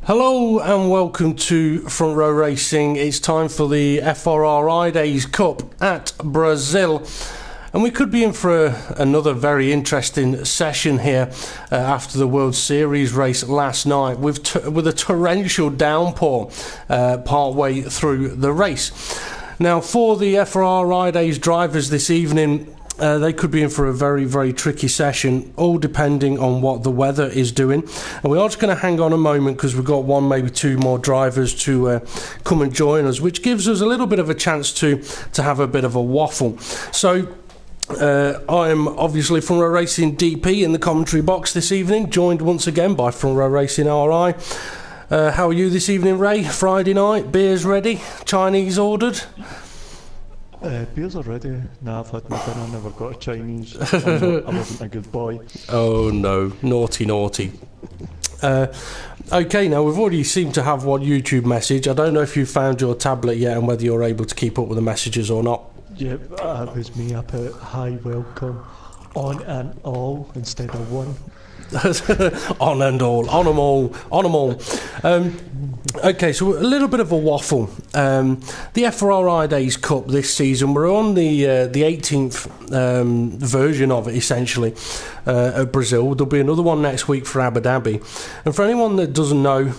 Hello and welcome to Front Row Racing. It's time for the FRR-idays Cup at Brazil. And we could be in for another very interesting session here after the World Series race last night with a torrential downpour partway through the race. Now, for the FRR-idays drivers this evening, they could be in for a very, very tricky session, all depending on what the weather is doing. And we are just going to hang on a moment because we've got one, maybe two more drivers to come and join us, which gives us a little bit of a chance to have a bit of a waffle. So I'm obviously Front Row Racing DP in the commentary box this evening, joined once again by Front Row Racing RI. How are you this evening, Ray? Friday night, beers ready, Chinese ordered? Beers are ready. Nah, I've had my dinner, never got a Chinese. I wasn't a good boy. Oh no, naughty. Okay, now we've already seemed to have one YouTube message. I don't know if you found your tablet yet and whether you're able to keep up with the messages or not. Yep, that was me. I put hi, welcome, on and all instead of one. On and all, on them all. Okay, so a little bit of a waffle. The FRR-idays Cup this season, we're on the 18th version of it, essentially, at Brazil. There'll be another one next week for Abu Dhabi. And for anyone that doesn't know,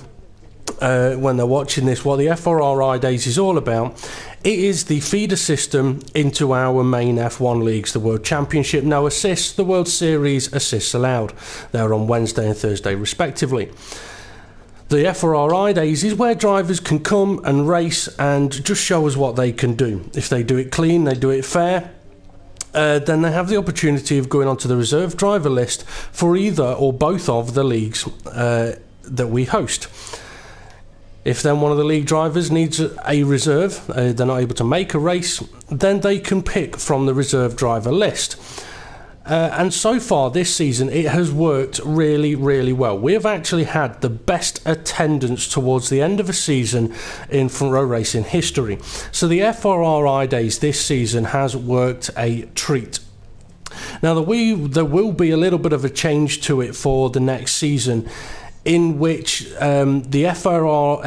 when they're watching this, what the FRR-idays is all about, it is the feeder system into our main F1 leagues, the World Championship, no assists, the World Series assists allowed. They're on Wednesday and Thursday respectively. The FRR-idays is where drivers can come and race and just show us what they can do. If they do it clean, they do it fair, then they have the opportunity of going onto the reserve driver list for either or both of the leagues that we host. If then one of the league drivers needs a reserve, they're not able to make a race, then they can pick from the reserve driver list. And so far this season it has worked really, really well. We have actually had the best attendance towards the end of a season in Front Row Racing history. So the FRR-idays this season has worked a treat. Now there will be a little bit of a change to it for the next season, in which the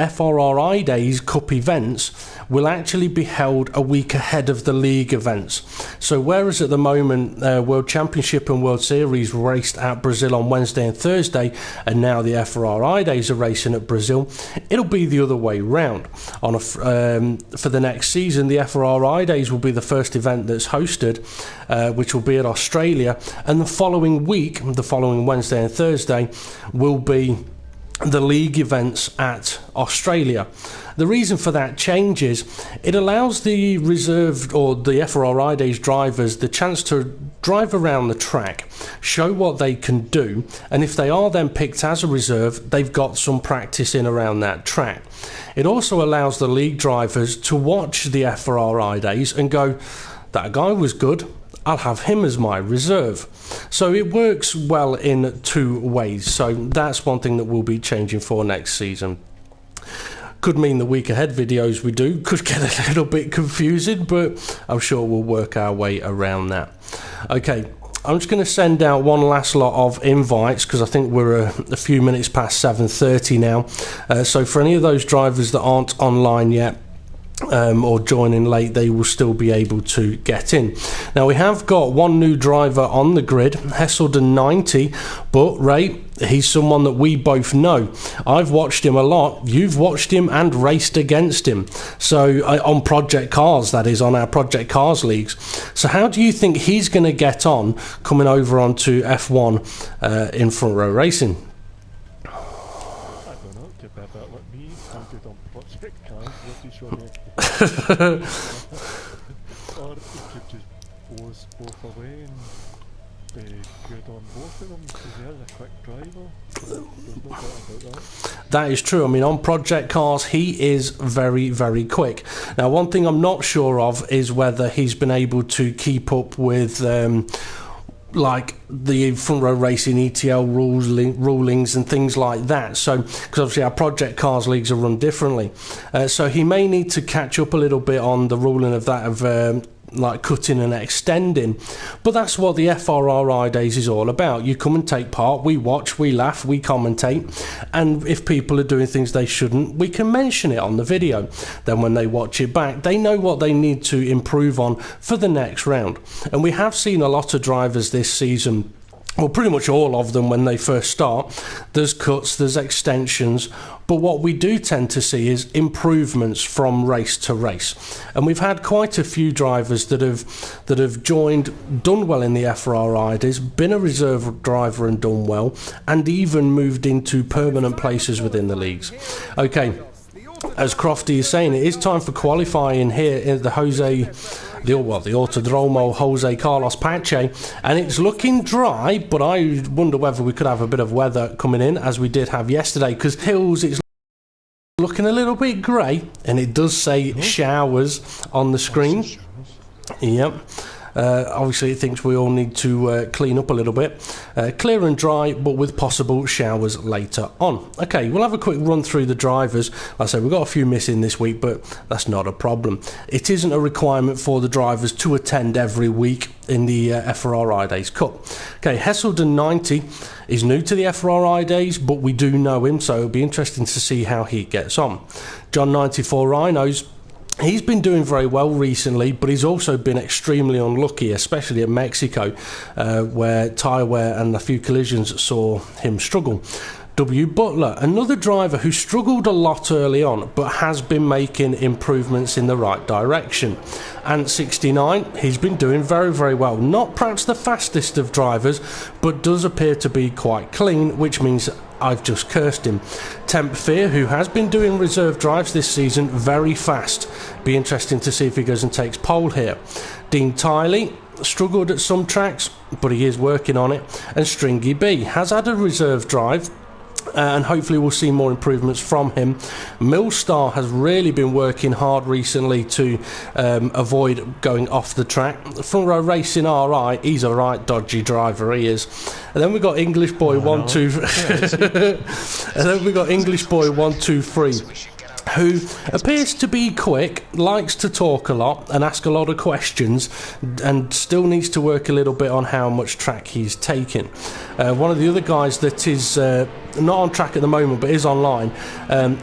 FRR-idays Cup events will actually be held a week ahead of the league events. So whereas at the moment World Championship and World Series raced at Brazil on Wednesday and Thursday, and now the FRR-idays are racing at Brazil, it'll be the other way round. For the next season, the FRR-idays will be the first event that's hosted, which will be at Australia, and the following week, the following Wednesday and Thursday, will be the league events at Australia. The reason for that change is it allows the reserved or the FRR-idays drivers the chance to drive around the track, show what they can do, and if they are then picked as a reserve, they've got some practice in around that track. It also allows the league drivers to watch the FRR-idays and go, that guy was good, I'll have him as my reserve. So it works well in two ways. So that's one thing that will be changing for next season. Could mean the week ahead videos we do could get a little bit confusing, but I'm sure we'll work our way around that. Okay, I'm just going to send out one last lot of invites because I think we're a few minutes past 7:30 now. So for any of those drivers that aren't online yet, or joining late, they will still be able to get in. Now we have got one new driver on the grid, Hesselden 90, but Ray, he's someone that we both know. I've watched him a lot, you've watched him and raced against him, so on Project Cars, that is, on our Project Cars leagues. So how do you think he's going to get on coming over onto F1 in Front Row Racing? I don't know, it could be a bit like me. I'm good on Project Cars, what do you show me? Or you could just both away and be good on both of them, because they're a quick driver. There's no doubt about that. That is true. I mean, on Project Cars, he is very, very quick. Now, one thing I'm not sure of is whether he's been able to keep up with like the Front Row Racing ETL rulings and things like that. So, because obviously our Project Cars leagues are run differently. So he may need to catch up a little bit on the ruling of that, of like cutting and extending. But that's what the FRR-idays is all about. You come and take part, we watch, we laugh, we commentate, and if people are doing things they shouldn't, we can mention it on the video. Then when they watch it back, they know what they need to improve on for the next round. And we have seen a lot of drivers this season, well, pretty much all of them when they first start. There's cuts, there's extensions, but what we do tend to see is improvements from race to race. And we've had quite a few drivers that have joined, done well in the FRR-idays, been a reserve driver and done well, and even moved into permanent places within the leagues. Okay, as Crofty is saying, it is time for qualifying here in the Autodromo Jose Carlos Pache, and it's looking dry, but I wonder whether we could have a bit of weather coming in as we did have yesterday, because hills, it's looking a little bit grey, and it does say showers on the screen. Yep. Obviously, it thinks we all need to clean up a little bit. Clear and dry, but with possible showers later on. Okay, we'll have a quick run through the drivers. Like I said, we've got a few missing this week, but that's not a problem. It isn't a requirement for the drivers to attend every week in the FRR-idays Cup. Okay, Hesselden 90 is new to the FRR-idays, but we do know him, so it'll be interesting to see how he gets on. John 94 Rhinos, he's been doing very well recently, but he's also been extremely unlucky, especially at Mexico, where tyre wear and a few collisions saw him struggle. W. Butler, another driver who struggled a lot early on, but has been making improvements in the right direction. Ant 69, he's been doing very, very well. Not perhaps the fastest of drivers, but does appear to be quite clean, which means I've just cursed him. Temp Fear, who has been doing reserve drives this season, very fast. Be interesting to see if he goes and takes pole here. Dean Tiley struggled at some tracks, but he is working on it. And Stringy B has had a reserve drive, and hopefully we'll see more improvements from him. Millstar has really been working hard recently to avoid going off the track. Front Row Racing RI, he's a right dodgy driver, he is. And then we've got English Boy 123, who appears to be quick, likes to talk a lot and ask a lot of questions, and still needs to work a little bit on how much track he's taking. One of the other guys that is not on track at the moment but is online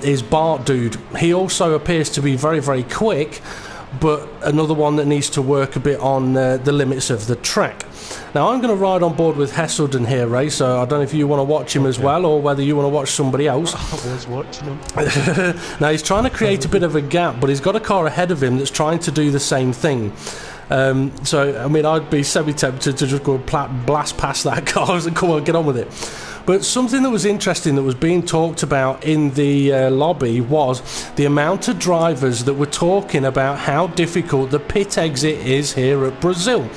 is Bart Dude. He also appears to be very, very quick, but another one that needs to work a bit on the limits of the track. Now, I'm going to ride on board with Hesselden here, Ray, so I don't know if you want to watch him as well, or whether you want to watch somebody else. I was watching him. Now, he's trying to create a bit of a gap, but he's got a car ahead of him that's trying to do the same thing. So, I mean, I'd be semi-tempted to just go blast past that car and come on, get on with it. But something that was interesting that was being talked about in the lobby was the amount of drivers that were talking about how difficult the pit exit is here at Brazil.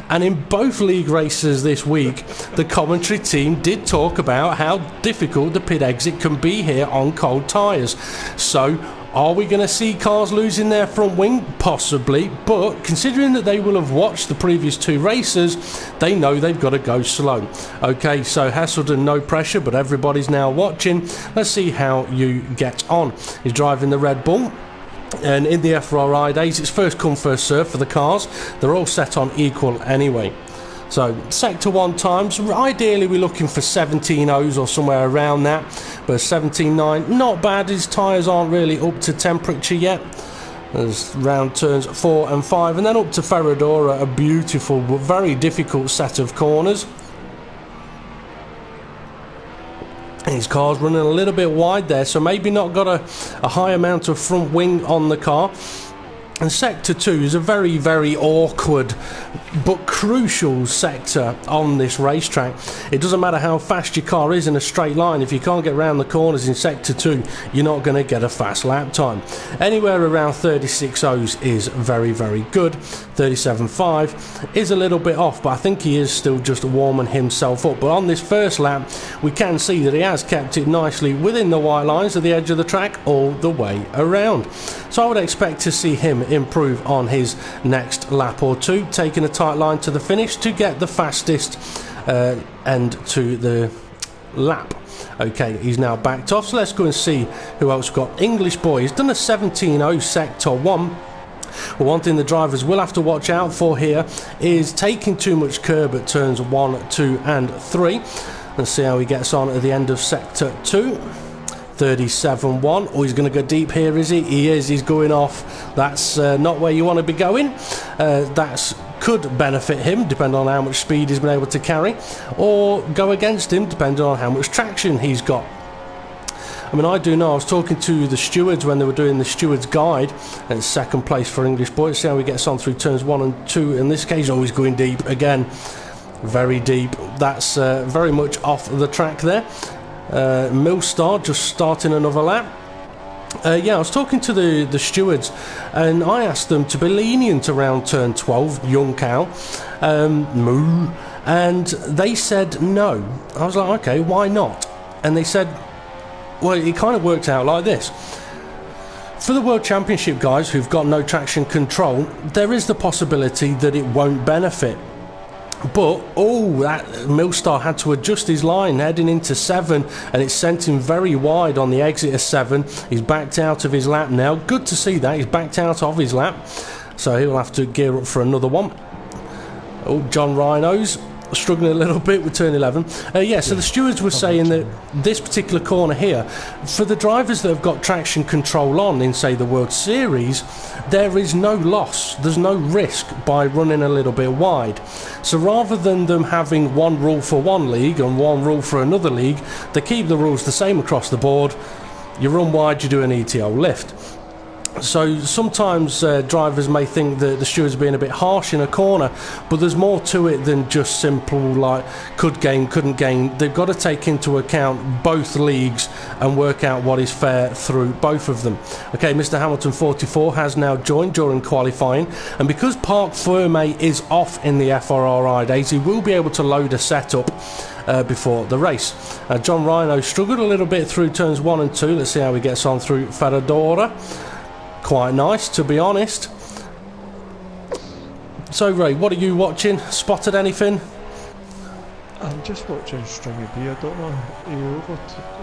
And in both league races this week, the commentary team did talk about how difficult the pit exit can be here on cold tyres. So, are we going to see cars losing their front wing? Possibly, but considering that they will have watched the previous two races, they know they've got to go slow. Okay, so Hesselden, no pressure, but everybody's now watching. Let's see how you get on. He's driving the Red Bull. And in the FRR-idays, it's first come, first serve for the cars. They're all set on equal anyway. So, Sector 1 times, ideally we're looking for 17.0s or somewhere around that, but 17.9, not bad. His tyres aren't really up to temperature yet. There's round turns 4 and 5, and then up to Ferradura, a beautiful but very difficult set of corners. His car's running a little bit wide there, so maybe not got a high amount of front wing on the car. And Sector 2 is a very, very awkward but crucial sector on this racetrack. It doesn't matter how fast your car is in a straight line, if you can't get around the corners in Sector 2, you're not going to get a fast lap time. Anywhere around 36.0s is very, very good. 37.5 is a little bit off, but I think he is still just warming himself up. But on this first lap, we can see that he has kept it nicely within the white lines at the edge of the track all the way around. So I would expect to see him improve on his next lap or two, taking a tight line to the finish to get the fastest end to the lap. Okay, he's now backed off, so let's go and see who else we've got. English Boy, he's done a 17.0 Sector 1. Well, one thing the drivers will have to watch out for here is taking too much curb at turns 1, 2 and 3. Let's see how he gets on at the end of sector 2. 37.1. Oh, he's going to go deep here, is he? He is. He's going off. That's not where you want to be going. That could benefit him, depending on how much speed he's been able to carry, or go against him, depending on how much traction he's got. I mean, I do know, I was talking to the stewards when they were doing the steward's guide, and second place for English boys. See how he gets on through turns 1 and 2. In this case, always going deep again. Very deep. That's very much off the track there. Millstar just starting another lap. Yeah, I was talking to the stewards, and I asked them to be lenient around turn 12, young cow, moo, and they said no. I was like, okay, why not? And they said, well, it kind of worked out like this. For the World Championship guys who've got no traction control, there is the possibility that it won't benefit. But, oh, that Millstar had to adjust his line heading into 7, and it sent him very wide on the exit of 7. He's backed out of his lap now. Good to see that. He's backed out of his lap. So he'll have to gear up for another one. Oh, John Rhinos struggling a little bit with turn 11. Yeah, so the stewards were saying that this particular corner here, for the drivers that have got traction control on in, say, the World Series, there is no loss, there's no risk by running a little bit wide. So rather than them having one rule for one league and one rule for another league, they keep the rules the same across the board. You run wide, you do an ETO lift. So sometimes drivers may think that the stewards are being a bit harsh in a corner, but there's more to it than just simple like could gain, couldn't gain. They've got to take into account both leagues and work out what is fair through both of them. Okay, Mr. Hamilton 44 has now joined during qualifying, and because Parc Fermé is off in the FRR-idays, he will be able to load a setup before the race. John Rhino struggled a little bit through turns 1 and 2. Let's see how he gets on through Ferradura. Quite nice, to be honest. So, Ray, what are you watching? Spotted anything? I'm just watching Stringy B. I don't know.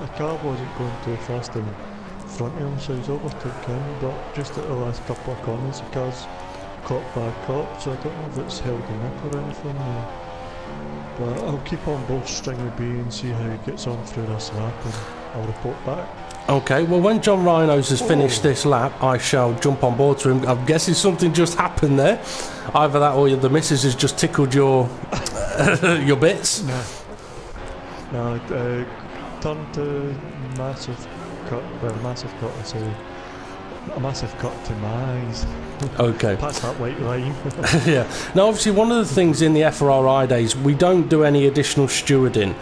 The car wasn't going too fast in front of him, so he's overtook him. But just at the last couple of corners, the car's caught back up. So I don't know if it's held him up or anything. But I'll keep on both Stringy B and see how he gets on through this lap, and I'll report back. Okay, well, when John Rhinos has finished this lap, I shall jump on board to him. I'm guessing something just happened there. Either that or the missus has just tickled your your bits. No, turned to massive cut. Well, massive cut. I say a massive cut to my eyes. Okay. Past that white line. Yeah. Now, obviously, one of the things in the FRR-idays, we don't do any additional stewarding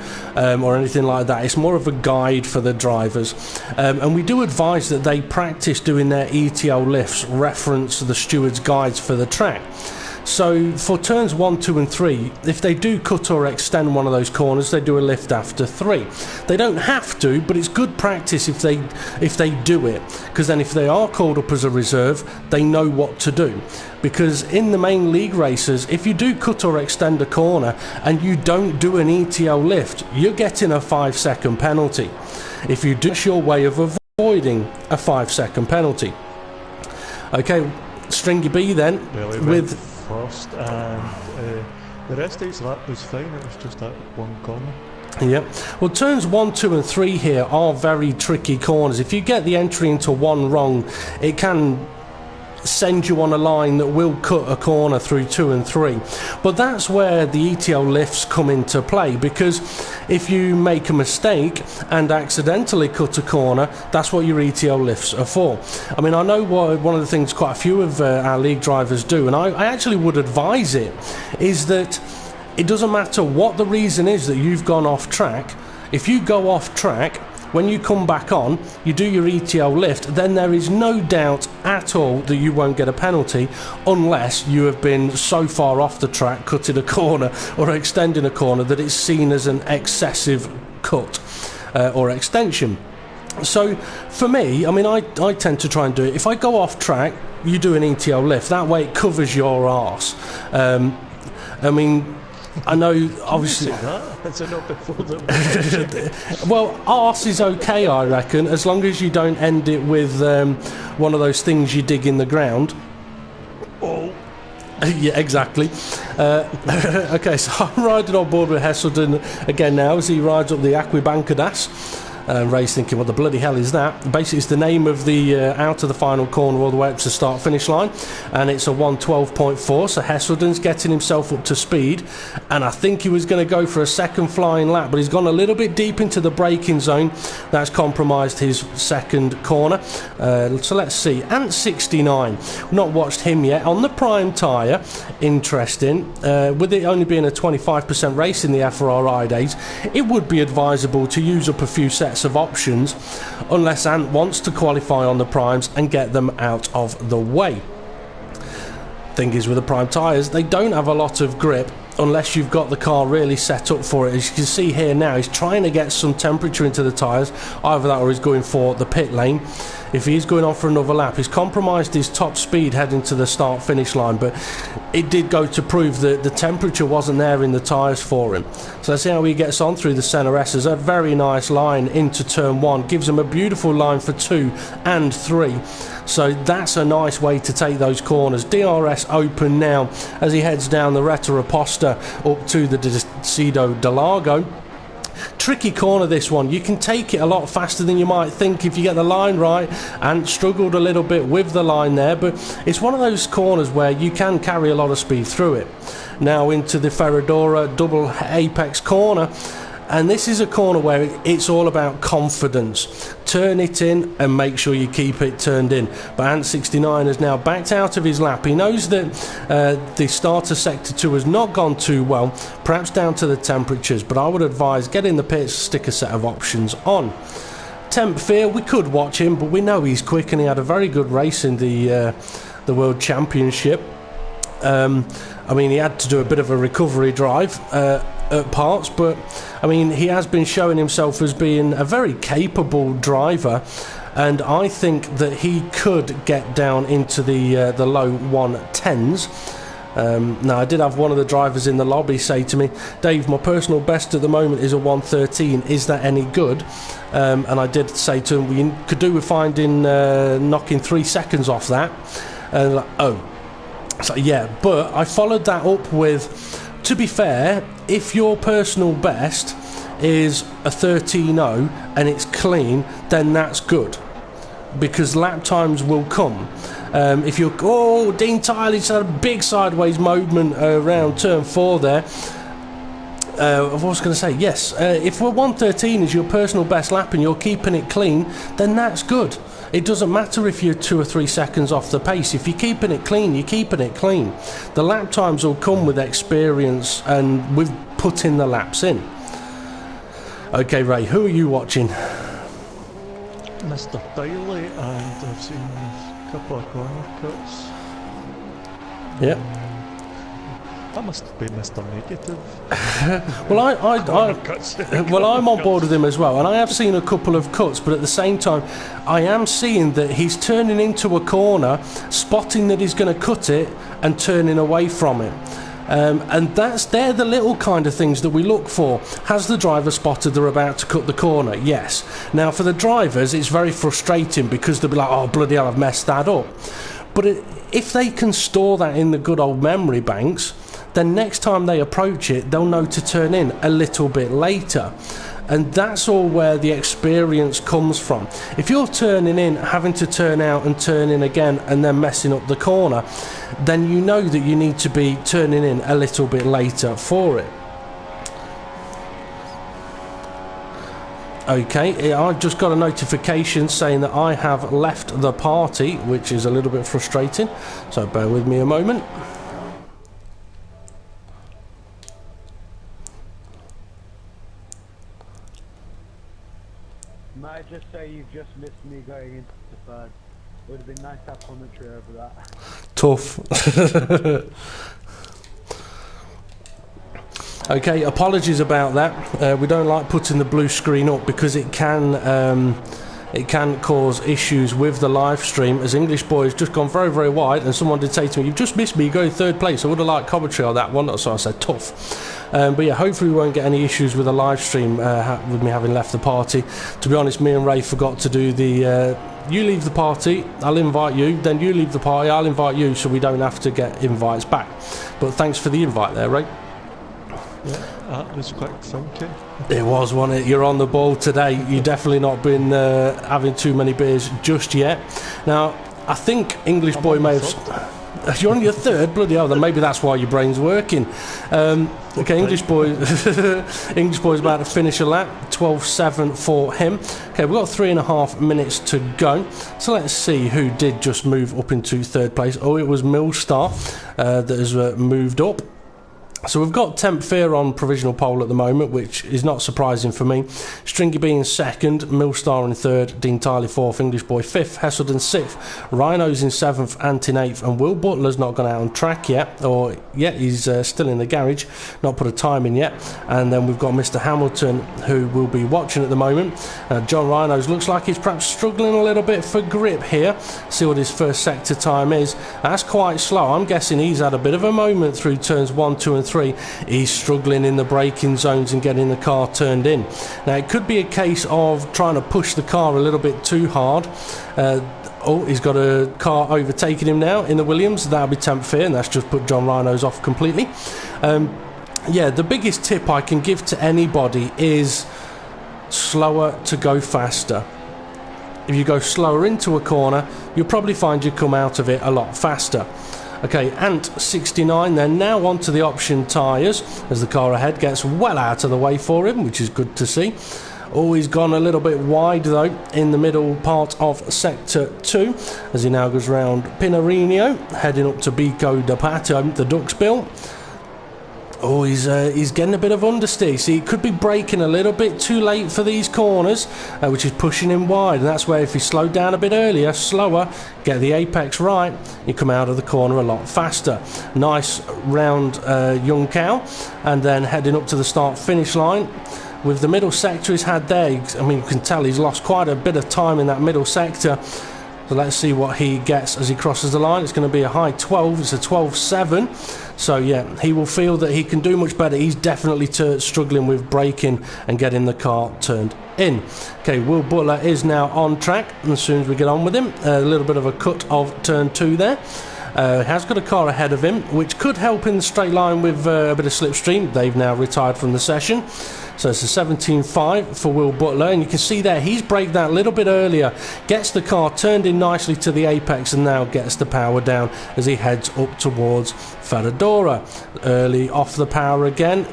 or anything like that. It's more of a guide for the drivers. And we do advise that they practice doing their ETO lifts, reference the steward's guides for the track. So for turns 1, 2 and 3, if they do cut or extend one of those corners, they do a lift after 3. They don't have to, but it's good practice if they do it, because then if they are called up as a reserve, they know what to do. Because in the main league races, if you do cut or extend a corner and you don't do an ETO lift, you're getting a 5-second penalty. If you do, it's your way of avoiding a 5-second penalty. Okay, Stringy B then with first, and the rest of his lap was fine. It was just that one corner. Yeah, well, turns 1, 2 and 3 here are very tricky corners. If you get the entry into one wrong, it can send you on a line that will cut a corner through 2 and 3. But that's where the ETO lifts come into play, because if you make a mistake and accidentally cut a corner, that's what your ETO lifts are for. I mean, I know one of the things quite a few of our league drivers do, and I actually would advise it, is that it doesn't matter what the reason is that you've gone off track. If you go off track, when you come back on, you do your ETO lift, then there is no doubt at all that you won't get a penalty, unless you have been so far off the track, cutting a corner or extending a corner, that it's seen as an excessive cut or extension. So for me, I mean, I tend to try and do it. If I go off track, you do an ETO lift. That way it covers your arse. I mean, I know, obviously. Well, arse is okay, I reckon, as long as you don't end it with one of those things you dig in the ground. Oh. Yeah, exactly. Okay, so I'm riding on board with Hesselden again now as he rides up the Aquabancadas. Ray's thinking, what the bloody hell is that? Basically, it's the name of the out of the final corner all the way up to the start-finish line, and it's a 1:12.4, so Hesselden's getting himself up to speed, and I think he was going to go for a second flying lap, but he's gone a little bit deep into the braking zone. That's compromised his second corner. So let's see. Ant69, not watched him yet. On the prime tyre, interesting. With it only being a 25% race in the FRR-idays, it would be advisable to use up a few sets of options unless Ant wants to qualify on the primes and get them out of the way. Thing is, with the prime tyres, they don't have a lot of grip unless you've got the car really set up for it. As you can see here now, he's trying to get some temperature into the tyres, either that or he's going for the pit lane. If he's going on for another lap, he's compromised his top speed heading to the start finish line, but it did go to prove that the temperature wasn't there in the tyres for him. So let's see how he gets on through the centre S's. A very nice line into turn 1, gives him a beautiful line for 2 and 3. So that's a nice way to take those corners. DRS open now as he heads down the Retta Raposta up to the Decido de Largo. Tricky corner, this one. You can take it a lot faster than you might think if you get the line right, and struggled a little bit with the line there, but it's one of those corners where you can carry a lot of speed through it. Now into the Ferradura double apex corner, and this is a corner where it's all about confidence. Turn it in and make sure you keep it turned in. But Ant69 has now backed out of his lap. He knows that the starter sector 2 has not gone too well, perhaps down to the temperatures, but I would advise get in the pits, stick a set of options on. Temp Fear, we could watch him, but we know he's quick and he had a very good race in the World Championship. I mean, he had to do a bit of a recovery drive at parts, but I mean, he has been showing himself as being a very capable driver, and I think that he could get down into the low 110s. Now, I did have one of the drivers in the lobby say to me, Dave, my personal best at the moment is a 113, is that any good? And I did say to him, we could do with finding knocking 3 seconds off that. And like, oh, so yeah, but I followed that up with, to be fair, if your personal best is a 13.0 and it's clean, then that's good, because lap times will come. If you're, oh, Dean Tyler's had a big sideways movement around turn 4 there. I was going to say, yes, if 113 is your personal best lap and you're keeping it clean, then that's good. It doesn't matter if you're 2 or 3 seconds off the pace. If you're keeping it clean, you're keeping it clean. The lap times will come with experience and with putting the laps in. Okay, Ray, who are you watching? Mr. Daly, and I've seen a couple of corner cuts. Yep. That must be Mr. Negative. Well, I'm on board with him as well, and I have seen a couple of cuts, but at the same time, I am seeing that he's turning into a corner, spotting that he's going to cut it, and turning away from it. And they're the little kind of things that we look for. Has the driver spotted they're about to cut the corner? Yes. Now, for the drivers, it's very frustrating because they'll be like, oh, bloody hell, I've messed that up. But if they can store that in the good old memory banks, then next time they approach it, they'll know to turn in a little bit later. And that's all where the experience comes from. If you're turning in, having to turn out and turn in again and then messing up the corner, then you know that you need to be turning in a little bit later for it. Okay, I've just got a notification saying that I have left the party, which is a little bit frustrating, so bear with me a moment. Might just say you've just missed me going into the third. Would have been nice to have commentary over that. Tough. Okay, apologies about that. We don't like putting the blue screen up because it can cause issues with the live stream, as English Boy has just gone very, very wide, and someone did say to me, you've just missed me going third place. I would have liked commentary on that one, so I said tough. But yeah, hopefully we won't get any issues with the live stream with me having left the party. To be honest, me and Ray forgot to do the you leave the party, I'll invite you, then you leave the party, I'll invite you, so we don't have to get invites back. But thanks for the invite there, Ray. Yeah, that was quick thinking. It was, wasn't it? You're on the ball today. You've definitely not been having too many beers just yet. Now, I think English Boy may have... You're on your third? Bloody hell, then maybe that's why your brain's working. Okay, English Boy English Boy's about to finish a lap. 12.7 for him. Okay, we've got 3.5 minutes to go. So let's see who did just move up into third place. Oh, it was Millstar that has moved up. So we've got Temp Fear on provisional pole at the moment, which is not surprising for me. Stringy B in second, Millstar in third, Dean Tiley fourth, English Boy fifth, Hesselden sixth, Rhino's in seventh, Ant in eighth, and Will Butler's not gone out on track yet, or yet he's still in the garage, not put a time in yet. And then we've got Mr. Hamilton, who will be watching at the moment. John Rhino's looks like he's perhaps struggling a little bit for grip here. See what his first sector time is. That's quite slow. I'm guessing he's had a bit of a moment through turns 1, 2 and 3. He's struggling in the braking zones and getting the car turned in. Now it could be a case of trying to push the car a little bit too hard. Oh, he's got a car overtaking him now in the Williams. That'll be Temp Fear, and that's just put John Rhino's off completely. Yeah, the biggest tip I can give to anybody is slower to go faster. If you go slower into a corner, you'll probably find you come out of it a lot faster. Okay, Ant 69 then, now onto the option tyres as the car ahead gets well out of the way for him, which is good to see. Oh, he's gone a little bit wide though in the middle part of sector 2 as he now goes round Pinarino, heading up to Bico de Pato, the Duxbill. Oh, he's getting a bit of understeer. See, he could be braking a little bit too late for these corners, which is pushing him wide. And that's where if he slowed down a bit earlier, slower, get the apex right, you come out of the corner a lot faster. Nice round young cow, and then heading up to the start-finish line. With the middle sector he's had there, I mean, you can tell he's lost quite a bit of time in that middle sector. So let's see what he gets as he crosses the line. It's going to be a high 12. It's a 12.7. So yeah, he will feel that he can do much better. He's definitely struggling with braking and getting the car turned in. Okay, Will Butler is now on track. And as soon as we get on with him, a little bit of a cut of turn 2 there. He has got a car ahead of him, which could help in the straight line with a bit of slipstream. They've now retired from the session. So it's a 17.5 for Will Butler, and you can see there he's braked that a little bit earlier, gets the car turned in nicely to the apex, and now gets the power down as he heads up towards Ferradura. Early off the power again,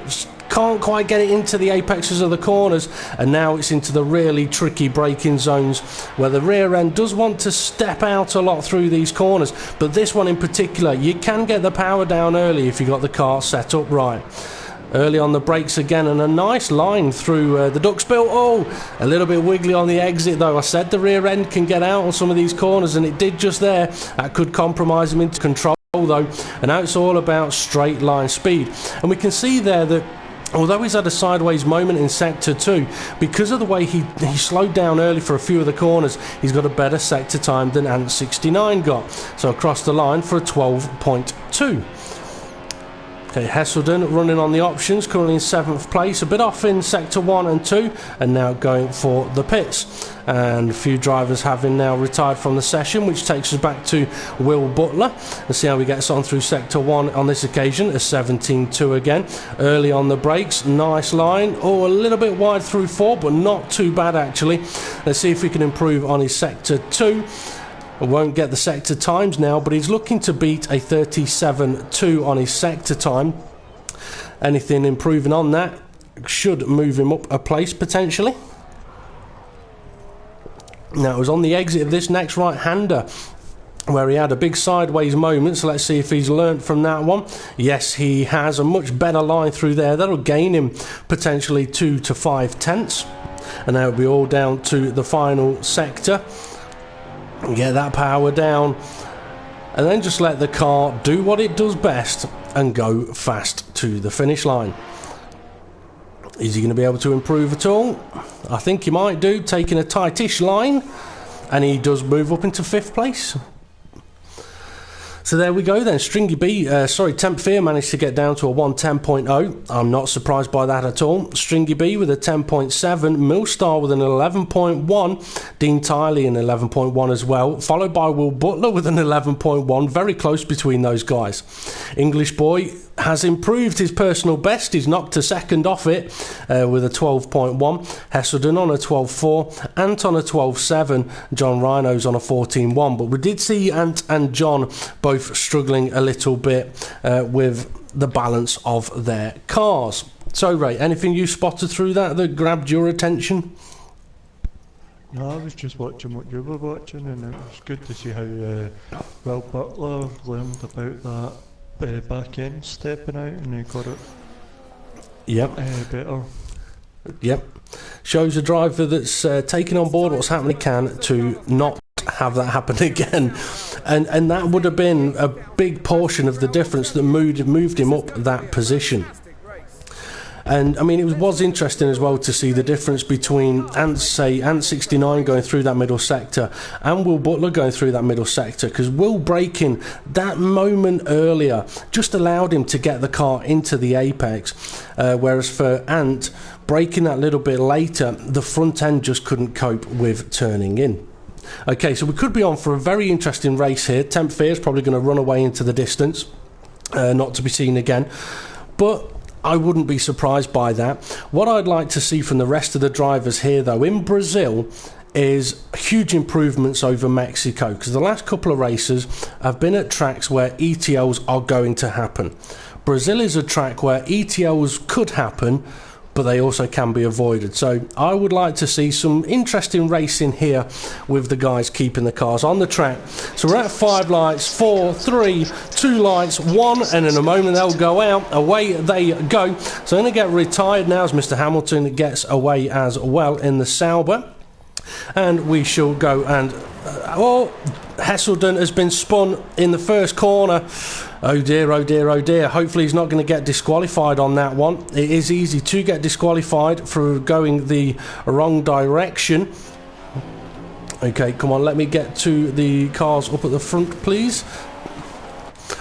can't quite get it into the apexes of the corners, and now it's into the really tricky braking zones where the rear end does want to step out a lot through these corners, but this one in particular, you can get the power down early if you got the car set up right. Early on the brakes again, and a nice line through the Duxbill. Oh, a little bit wiggly on the exit though. I said the rear end can get out on some of these corners, and it did just there. That could compromise him into control though, and now it's all about straight line speed. And we can see there that although he's had a sideways moment in sector 2, because of the way he slowed down early for a few of the corners, he's got a better sector time than Ant 69 got. So across the line for a 12.2. Okay, Hesselden running on the options, currently in 7th place, a bit off in sector 1 and 2, and now going for the pits. And a few drivers having now retired from the session, which takes us back to Will Butler. Let's see how he gets on through sector 1 on this occasion, a 17.2 again. Early on the brakes, nice line. Oh, a little bit wide through 4, but not too bad actually. Let's see if we can improve on his sector 2. Won't get the sector times now, but he's looking to beat a 37.2 on his sector time. Anything improving on that should move him up a place potentially. Now it was on the exit of this next right-hander where he had a big sideways moment, so let's see if he's learnt from that one. Yes, he has a much better line through there. That'll gain him potentially 2 to 5 tenths, and that will be all down to the final sector. Get that power down, and then just let the car do what it does best and go fast to the finish line. Is he going to be able to improve at all? I think he might do, taking a tightish line, and he does move up into 5th place. So there we go then. Temp Fear managed to get down to a 110.0. I'm not surprised by that at all. Stringy B with a 10.7. Millstar with an 11.1. Dean Tiley an 11.1 as well. Followed by Will Butler with an 11.1. Very close between those guys. English Boy has improved his personal best. He's knocked a second off it with a 12.1. Hesselden on a 12.4. Ant on a 12.7. John Rhinos on a 14.1. But we did see Ant and John both struggling a little bit with the balance of their cars. So, Ray, anything you spotted through that grabbed your attention? No, I was just watching what you were watching, and it was good to see how Will Butler learned about that back end stepping out, and he got it better. Yep. Shows a driver that's taking on board what's happening can to not have that happen again, and that would have been a big portion of the difference that moved him up that position. And I mean, it was interesting as well to see the difference between Ant 69 going through that middle sector and Will Butler going through that middle sector, because Will braking that moment earlier just allowed him to get the car into the apex, whereas for Ant, braking that little bit later, the front end just couldn't cope with turning in. Okay, so we could be on for a very interesting race here. Temp Fear is probably going to run away into the distance, not to be seen again, but I wouldn't be surprised by that. What I'd like to see from the rest of the drivers here, though, in Brazil, is huge improvements over Mexico, because the last couple of races have been at tracks where ETLs are going to happen. Brazil is a track where ETLs could happen, but they also can be avoided. So I would like to see some interesting racing here with the guys keeping the cars on the track. So we're at 5 lights, 4, 3, 2 lights, 1, and in a moment they'll go out. Away they go. So I'm going to get retired now as Mr. Hamilton gets away as well in the Sauber. And we shall go and... Hesselden has been spun in the first corner. Oh dear, oh dear, oh dear. Hopefully he's not going to get disqualified on that one. It is easy to get disqualified for going the wrong direction. Okay, come on, let me get to the cars up at the front, please.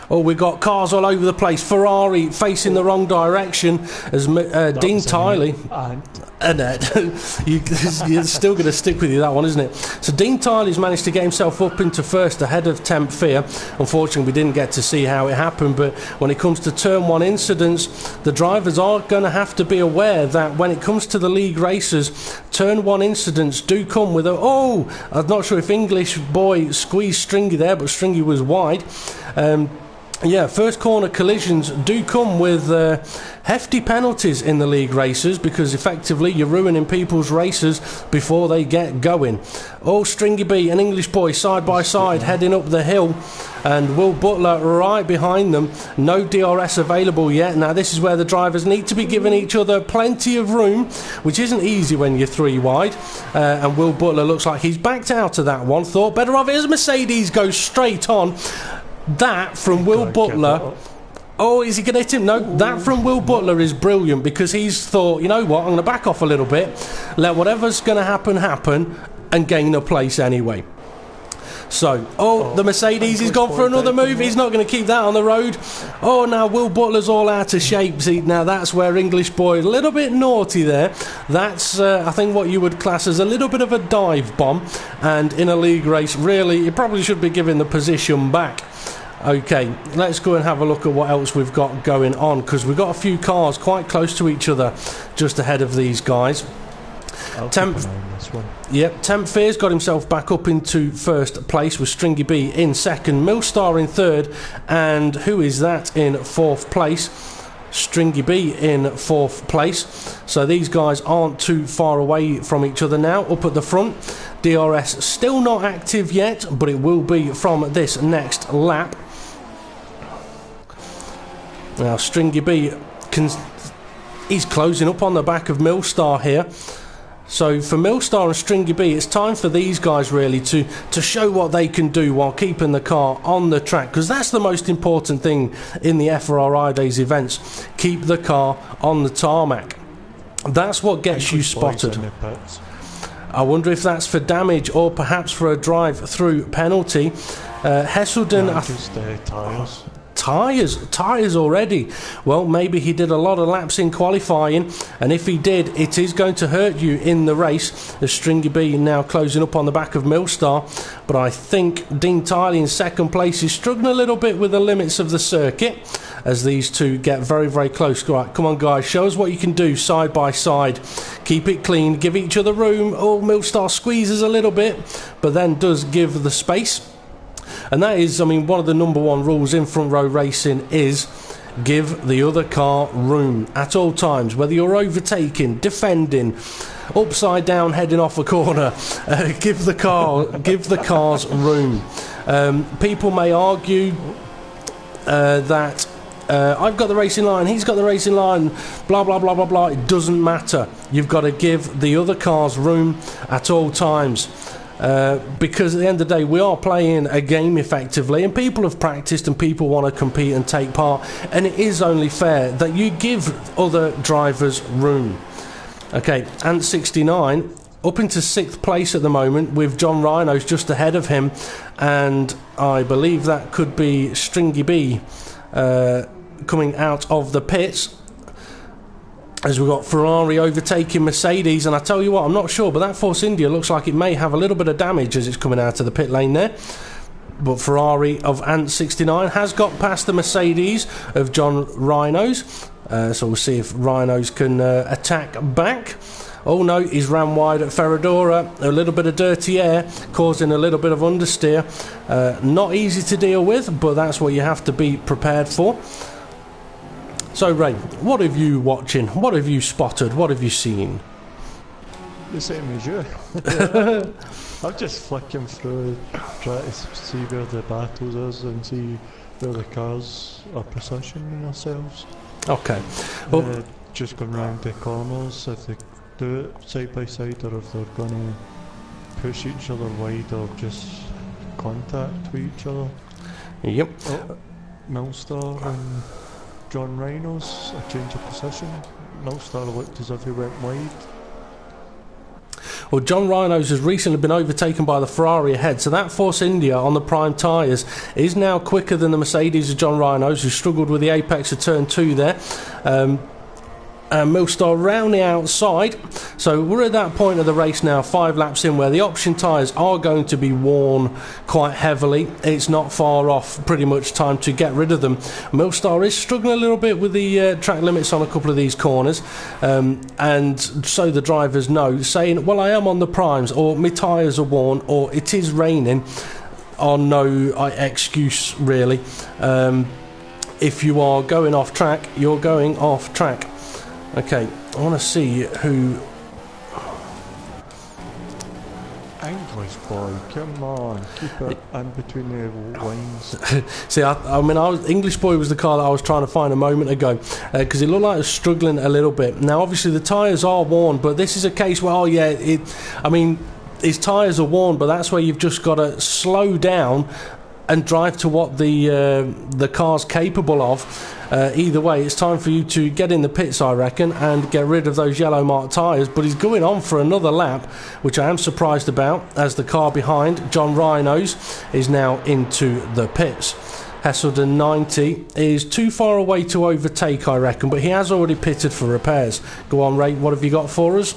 Oh, we've got cars all over the place. Ferrari facing the wrong direction as Dean Tiley. Annette, you're still going to stick with you, that one, isn't it? So Dean Tiley's managed to get himself up into first ahead of Temp Fear. Unfortunately, we didn't get to see how it happened, but when it comes to turn 1 incidents, the drivers are going to have to be aware that when it comes to the league races, turn 1 incidents do come with I'm not sure if English Boy squeezed Stringy there, but Stringy was wide. First corner collisions do come with hefty penalties in the league races, because effectively you're ruining people's races before they get going. Stringy B and English Boy side by side heading up the hill, and Will Butler right behind them. No DRS available yet. Now this is where the drivers need to be giving each other plenty of room, which isn't easy when you're 3 wide. And Will Butler looks like he's backed out of that one. Thought better of it as Mercedes goes straight on. That from Will Butler. Is he going to hit him? No, that from Will Butler is brilliant, because he's thought, you know what, I'm going to back off a little bit, let whatever's going to happen, and gain a place anyway. So, the Mercedes, he's gone for another move. He's not going to keep that on the road. Now Will Butler's all out of shape. See, now that's where English Boy, a little bit naughty there. That's, I think, what you would class as a little bit of a dive bomb. And in a league race, really, you probably should be giving the position back. Okay, let's go and have a look at what else we've got going on, because we've got a few cars quite close to each other just ahead of these guys. Temp Fear's got himself back up into first place with Stringy B in second, Millstar in third, and who is that in fourth place? Stringy B in fourth place. So these guys aren't too far away from each other now. Up at the front, DRS still not active yet, but it will be from this next lap. Now Stringy B he's closing up on the back of Millstar here. So for Millstar and Stringy B, it's time for these guys really to show what they can do while keeping the car on the track, because that's the most important thing in the FRR-idays events. Keep the car on the tarmac. That's what gets you spotted. I wonder if that's for damage or perhaps for a drive-through penalty. Hesselden, just tyres. Tyres already. Well, maybe he did a lot of laps in qualifying, and if he did, it is going to hurt you in the race. As Stringy B now closing up on the back of Millstar, but I think Dean Tiley in second place is struggling a little bit with the limits of the circuit as these two get very, very close. Right, come on guys, show us what you can do side by side. Keep it clean, give each other room. Oh, Millstar squeezes a little bit, but then does give the space. And that is, I mean, one of the number one rules in front row racing is give the other car room at all times, whether you're overtaking, defending, upside down heading off a corner. Give the cars room. People may argue that I've got the racing line, he's got the racing line, blah blah blah blah blah. It doesn't matter. You've got to give the other cars room at all times. Because at the end of the day we are playing a game effectively, and people have practiced and people want to compete and take part, and it is only fair that you give other drivers room. Okay, Ant 69 up into 6th place at the moment with John Rhinos just ahead of him, and I believe that could be Stringy B coming out of the pits. As we've got Ferrari overtaking Mercedes, and I tell you what, I'm not sure, but that Force India looks like it may have a little bit of damage as it's coming out of the pit lane there. But Ferrari of Ant 69 has got past the Mercedes of John Rhinos, so we'll see if Rhinos can attack back. Oh no, he's ran wide at Ferradura. A little bit of dirty air causing a little bit of understeer. Not easy to deal with, but that's what you have to be prepared for. So Ray, what have you watching? What have you spotted? What have you seen? The same as you. I'm just flicking through, trying to see where the battles is and see where the cars are positioning themselves. Okay. Well, just going round the corners, if they do it side by side, or if they're going to push each other wide or just contact with each other. Yep. Oh, Millstar and John Rhinos, a change of position. Millstar looked as if he went wide. Well, John Rhinos has recently been overtaken by the Ferrari ahead, so that Force India on the prime tyres is now quicker than the Mercedes of John Rhinos, who struggled with the apex of turn 2 there. Millstar round the outside, so we're at that point of the race now, 5 laps in, where the option tyres are going to be worn quite heavily. It's not far off pretty much time to get rid of them. Millstar is struggling a little bit with the track limits on a couple of these corners, and so the drivers know, saying, well, I am on the primes, or my tyres are worn, or it is raining, are no excuse really. If you are going off track, you're going off track. Okay, I want to see who... English boy, come on, keep it in between the lines. See, I mean, English boy was the car that I was trying to find a moment ago, because it looked like it was struggling a little bit. Now, obviously, the tyres are worn, but this is a case where, oh yeah, I mean, his tyres are worn, but that's where you've just got to slow down and drive to what the car's capable of. Either way, it's time for you to get in the pits, I reckon, and get rid of those yellow marked tyres. But he's going on for another lap, which I am surprised about, as the car behind, John Rhinos, is now into the pits. Hesselden 90 is too far away to overtake, I reckon, but he has already pitted for repairs. Go on, Ray, what have you got for us?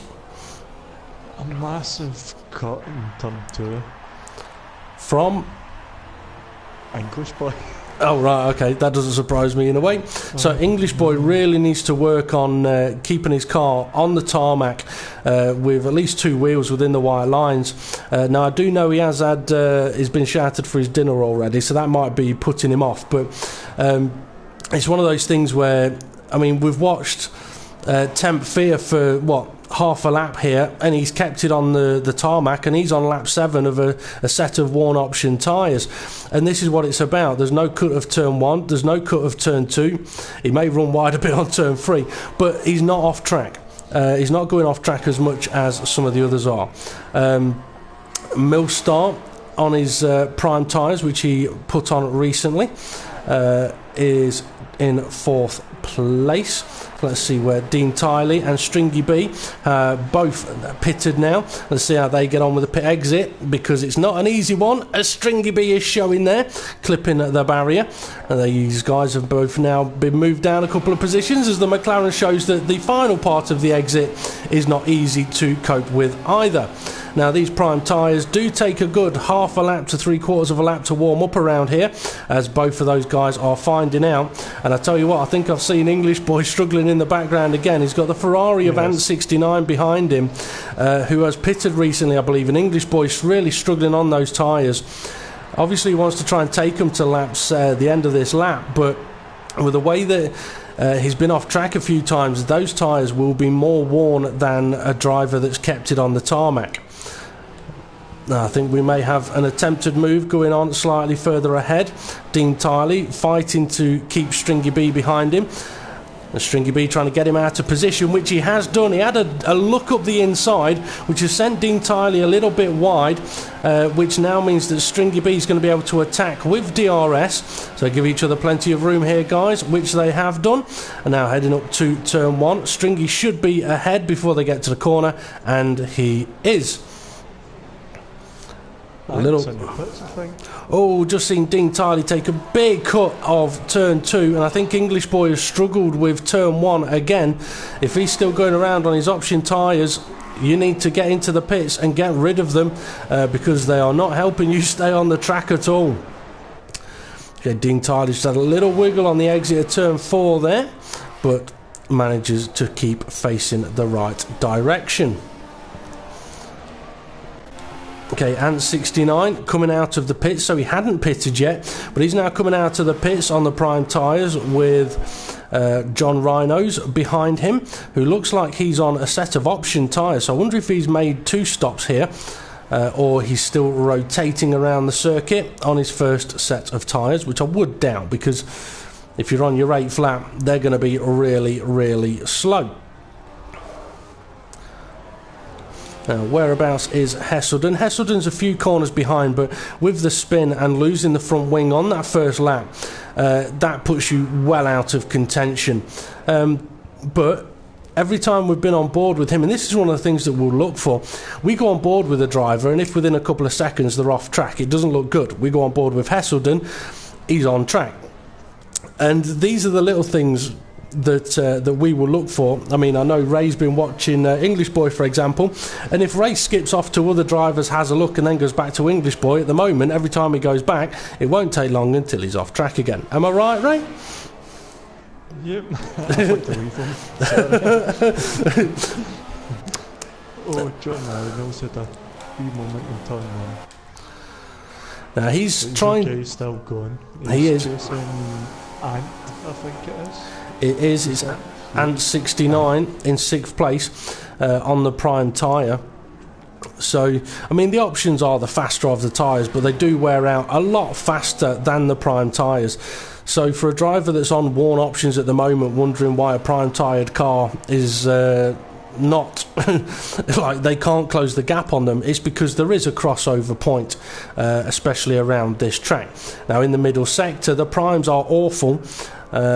A massive cut in turn 2. From? English boy. Oh right, okay, that doesn't surprise me in a way. So English boy really needs to work on keeping his car on the tarmac with at least 2 wheels within the white lines. Now I do know he has had he's been shouted for his dinner already, so that might be putting him off. But it's one of those things where, I mean, we've watched Temp Fear for what, half a lap here, and he's kept it on the tarmac, and he's on lap 7 of a set of worn option tyres, and this is what it's about. There's no cut of turn 1, there's no cut of turn 2. He may run wide a bit on turn 3, but he's not off track. He's not going off track as much as some of the others are. Millstar on his prime tyres, which he put on recently, is in 4th place. Let's see where Dean Tiley and Stringy B both pitted now. Let's see how they get on with the pit exit, because it's not an easy one, as Stringy B is showing there, clipping the barrier. And these guys have both now been moved down a couple of positions, as the McLaren shows that the final part of the exit is not easy to cope with either. Now, these prime tyres do take a good half a lap to 3/4 of a lap to warm up around here, as both of those guys are finding out. And I tell you what, I think I've seen English boy struggling in the background again. He's got the Ferrari of Ant 69 behind him, who has pitted recently, I believe. An English boy's really struggling on those tyres. Obviously, he wants to try and take them to laps, the end of this lap, but with the way that he's been off track a few times, those tyres will be more worn than a driver that's kept it on the tarmac. I think we may have an attempted move going on slightly further ahead. Dean Tiley fighting to keep Stringy B behind him. And Stringy B trying to get him out of position, which he has done. He had a look up the inside, which has sent Dean Tiley a little bit wide, which now means that Stringy B is going to be able to attack with DRS. So give each other plenty of room here, guys, which they have done. And now heading up to turn 1. Stringy should be ahead before they get to the corner, and he is. Just seen Dean Tiley take a big cut of turn 2, and I think English boy has struggled with turn 1 again. If he's still going around on his option tyres, you need to get into the pits and get rid of them, because they are not helping you stay on the track at all. Okay, Dean Tiley just had a little wiggle on the exit of turn 4 there, but manages to keep facing the right direction. Okay, Ant 69 coming out of the pits, so he hadn't pitted yet, but he's now coming out of the pits on the prime tyres with John Rhinos behind him, who looks like he's on a set of option tyres. So I wonder if he's made 2 stops here, or he's still rotating around the circuit on his first set of tyres, which I would doubt, because if you're on your 8th lap, they're going to be really, really slow. Now, whereabouts is Hesselden? Hesselden's a few corners behind, but with the spin and losing the front wing on that first lap, that puts you well out of contention. But every time we've been on board with him, and this is one of the things that we'll look for, we go on board with a driver, and if within a couple of seconds they're off track, it doesn't look good. We go on board with Hesselden, he's on track. And these are the little things that we will look for. I mean, I know Ray's been watching English Boy, for example, and if Ray skips off to other drivers, has a look, and then goes back to English Boy, at the moment, every time he goes back, it won't take long until he's off track again. Am I right, Ray? Yep. I want to leave him. Oh, John Reynolds had a wee moment in turn 1. Now he's trying. He's still going. He is. Chasing Ant, I think it is. It is. It's Ant 69 in 6th place on the prime tyre. So, I mean, the options are the faster of the tyres, but they do wear out a lot faster than the prime tyres. So for a driver that's on worn options at the moment, wondering why a prime tyred car is not like they can't close the gap on them, it's because there is a crossover point, especially around this track. Now in the middle sector, the primes are awful.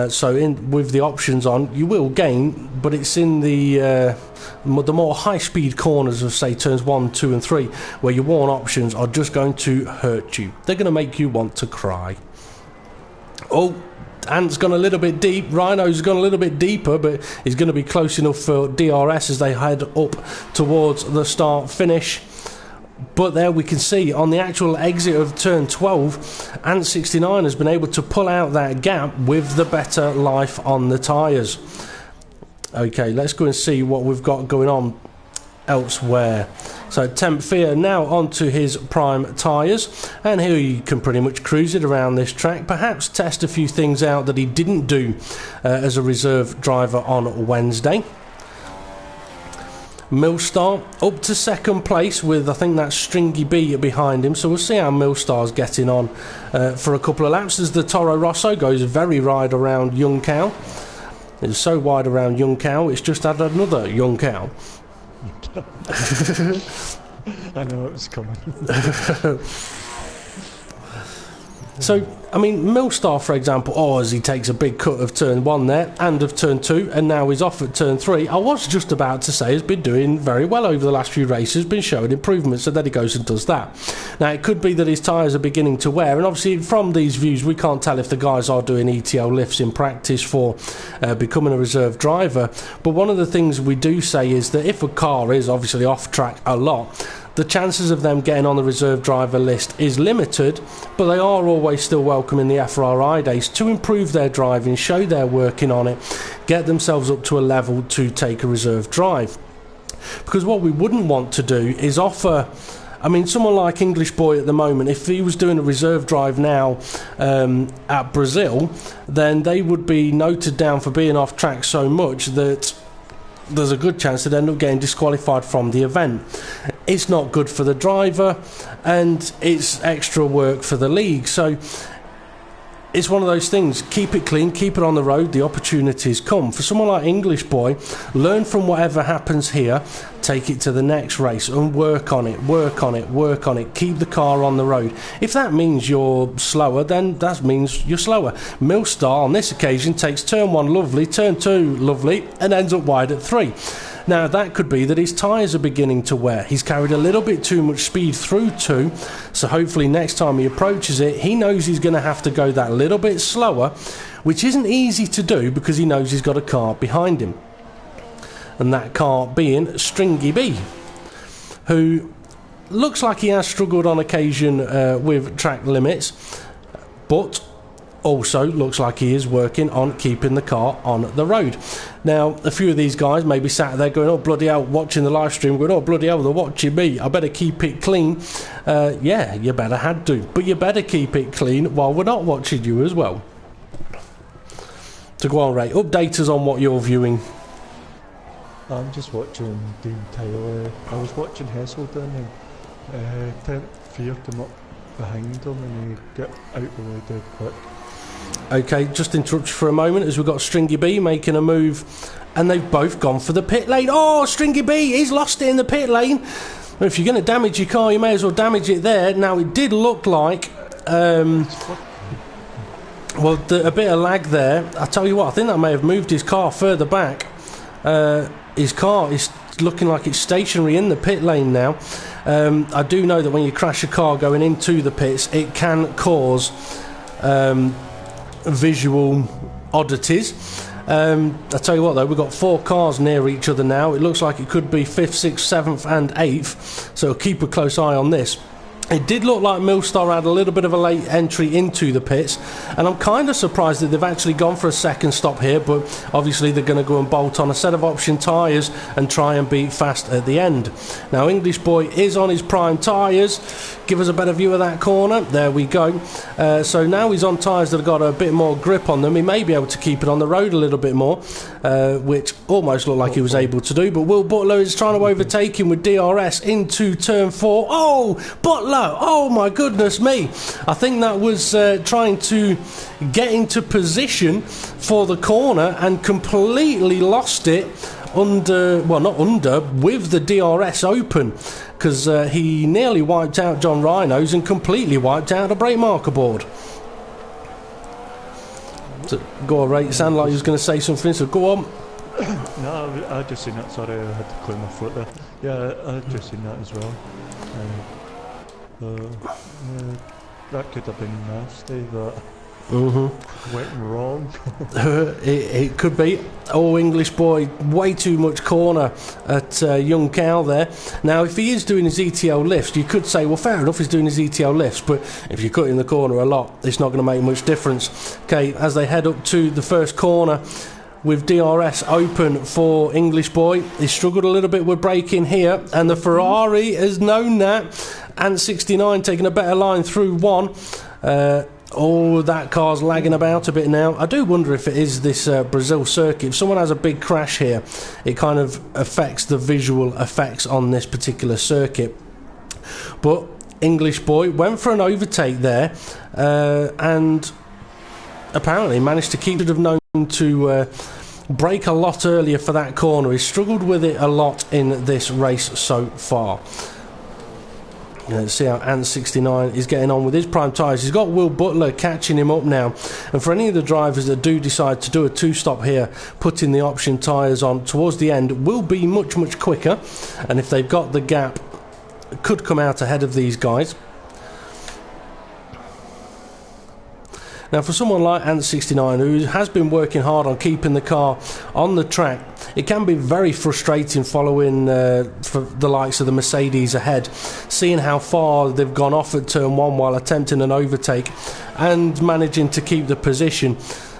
So with the options on, you will gain, but it's in the more high-speed corners of, say, turns 1, 2 and 3, where your worn options are just going to hurt you. They're going to make you want to cry. Oh, Ant's gone a little bit deep. Rhino's gone a little bit deeper, but he's going to be close enough for DRS as they head up towards the start-finish. But there we can see on the actual exit of turn 12, Ant 69 has been able to pull out that gap with the better life on the tyres. Okay, let's go and see what we've got going on elsewhere. So Temp Fear now onto his prime tyres, and here he can pretty much cruise it around this track, perhaps test a few things out that he didn't do as a reserve driver on Wednesday. Millstar up to 2nd place with, I think that's Stringy B behind him, so we'll see how Millstar's getting on for a couple of laps as the Toro Rosso goes very wide around Young Cow. It's so wide around Young Cow, it's just had another Young Cow. I know it was coming. So, I mean, Millstar, for example, as he takes a big cut of turn 1 there, and of turn 2, and now he's off at turn 3, I was just about to say has been doing very well over the last few races, been showing improvements, so then he goes and does that. Now, it could be that his tyres are beginning to wear, and obviously from these views we can't tell if the guys are doing ETO lifts in practice for becoming a reserve driver, but one of the things we do say is that if a car is obviously off track a lot, the chances of them getting on the reserve driver list is limited, but they are always still welcome in the FRR-idays to improve their driving, show they're working on it, get themselves up to a level to take a reserve drive. Because what we wouldn't want to do is offer, I mean, someone like English Boy at the moment, if he was doing a reserve drive now at Brazil, then they would be noted down for being off track so much that there's a good chance they'd end up getting disqualified from the event. It's not good for the driver, and it's extra work for the league. So it's one of those things, keep it clean, keep it on the road, the opportunities come. For someone like English Boy, learn from whatever happens here, take it to the next race and work on it, work on it, work on it, keep the car on the road. If that means you're slower, then that means you're slower. Millstar on this occasion takes turn 1 lovely, turn 2 lovely, and ends up wide at 3. Now that could be that his tyres are beginning to wear. He's carried a little bit too much speed through 2, so hopefully next time he approaches it, he knows he's going to have to go that little bit slower, which isn't easy to do because he knows he's got a car behind him. And that car being Stringy B, who looks like he has struggled on occasion with track limits, but also looks like he is working on keeping the car on the road. Now, a few of these guys may be sat there going, oh bloody hell, watching the live stream, going, oh bloody hell, they're watching me, I better keep it clean. Yeah, you better had to, but you better keep it clean while we're not watching you as well. So go on, Ray, update us on what you're viewing. I'm just watching Dean Taylor. I was watching Hesselden, and Fear come up behind him and he got out the way dead quick. Okay, just interrupt you for a moment as we've got Stringy B making a move, and they've both gone for the pit lane. Oh, Stringy B, he's lost it in the pit lane. If you're going to damage your car, you may as well damage it there. Now, it did look like well, a bit of lag there. I tell you what, I think that may have moved his car further back. His car is looking like it's stationary in the pit lane now. I do know that when you crash a car going into the pits, it can cause visual oddities. I tell you what though, we've got 4 cars near each other now. It looks like it could be 5th, 6th, 7th and 8th, so keep a close eye on this. It did look like Millstar had a little bit of a late entry into the pits, and I'm kind of surprised that they've actually gone for a second stop here, but obviously they're going to go and bolt on a set of option tyres and try and be fast at the end. Now, English Boy is on his prime tyres. Give us a better view of that corner. There we go. So now he's on tyres that have got a bit more grip on them. He may be able to keep it on the road a little bit more, which almost looked like he was able to do, but Will Butler is trying to overtake him with DRS into turn 4. Oh, Butler! Oh my goodness me! I think that was trying to get into position for the corner and completely lost it under, well, not under, with the DRS open, because he nearly wiped out John Rhinos and completely wiped out a brake marker board. So, go on, Ray, it sounded like you was going to say something, so go on. No, I just seen that, sorry, I had to clear my foot there. Yeah, I just seen that as well. That could have been nasty, but went wrong. It could be. Oh, English Boy, way too much corner at young Cal there. Now, if he is doing his ETO lifts, you could say, well, fair enough, he's doing his ETO lifts, but if you cut in the corner a lot, it's not going to make much difference. Okay, as they head up to the first corner, with DRS open for English Boy, he struggled a little bit with braking here, and the Ferrari has known that. And 69 taking a better line through 1. Oh, that car's lagging about a bit now. I do wonder if it is this Brazil circuit. If someone has a big crash here, it kind of affects the visual effects on this particular circuit. But English Boy went for an overtake there, and apparently managed to keep it, have known to brake a lot earlier for that corner. He's struggled with it a lot in this race so far. Let's see how Ant69 is getting on with his prime tyres. He's got Will Butler catching him up now. And for any of the drivers that do decide to do a two-stop here, putting the option tyres on towards the end will be much, much quicker. And if they've got the gap, could come out ahead of these guys. Now, for someone like Ant69, who has been working hard on keeping the car on the track, it can be very frustrating following for the likes of the Mercedes ahead, seeing how far they've gone off at turn 1 while attempting an overtake and managing to keep the position.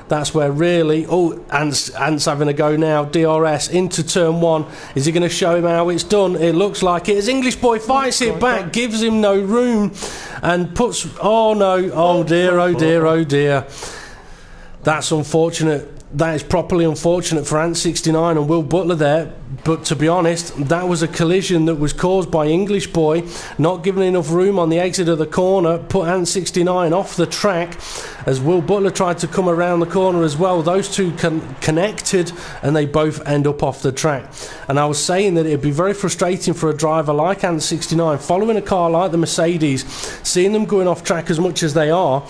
That's where really, Ant's having a go now. DRS into turn 1. Is he going to show him how it's done? It looks like it. As English boy fights it back, gives him no room, and puts. Oh no! Oh dear! Oh dear! Oh dear! That's unfortunate. That is properly unfortunate for Ant69 and Will Butler there. But to be honest, that was a collision that was caused by English boy not giving enough room on the exit of the corner, put Ant69 off the track as Will Butler tried to come around the corner as well. Those two connected and they both end up off the track. And I was saying that it'd be very frustrating for a driver like Ant69 following a car like the Mercedes, seeing them going off track as much as they are,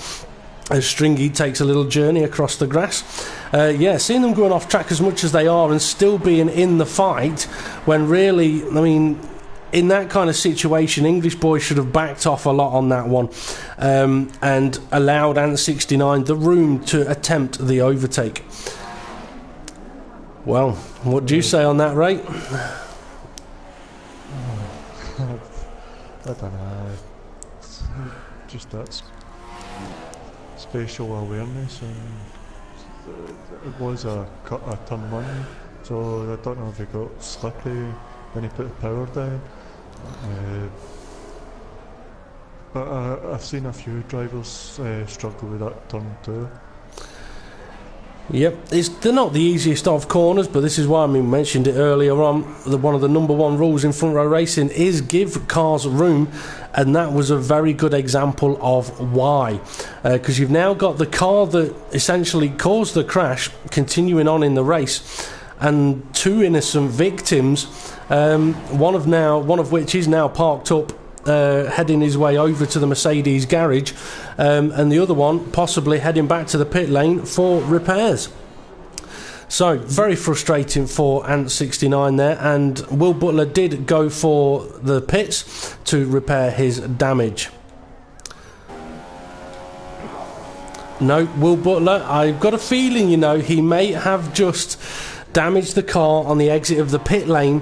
as Stringy takes a little journey across the grass. Seeing them going off track as much as they are and still being in the fight, when really, I mean, in that kind of situation, English boy should have backed off a lot on that one, and allowed Ant69 the room to attempt the overtake. Well, what do you say on that, Ray? I don't know. Just that's spatial awareness, and it was a turn 1, so I don't know if he got slippy when he put the power down. But I've seen a few drivers struggle with that turn 2. Yep, they're not the easiest of corners, but this is why, I mean, mentioned it earlier on, one of the number one rules in front row racing is give cars room, and that was a very good example of why. Because you've now got the car that essentially caused the crash continuing on in the race, and two innocent victims, one of which is now parked up, heading his way over to the Mercedes garage, and the other one possibly heading back to the pit lane for repairs. So very frustrating for Ant69 there, and Will Butler did go for the pits to repair his damage. No, Will Butler, I've got a feeling, he may have just damaged the car on the exit of the pit lane,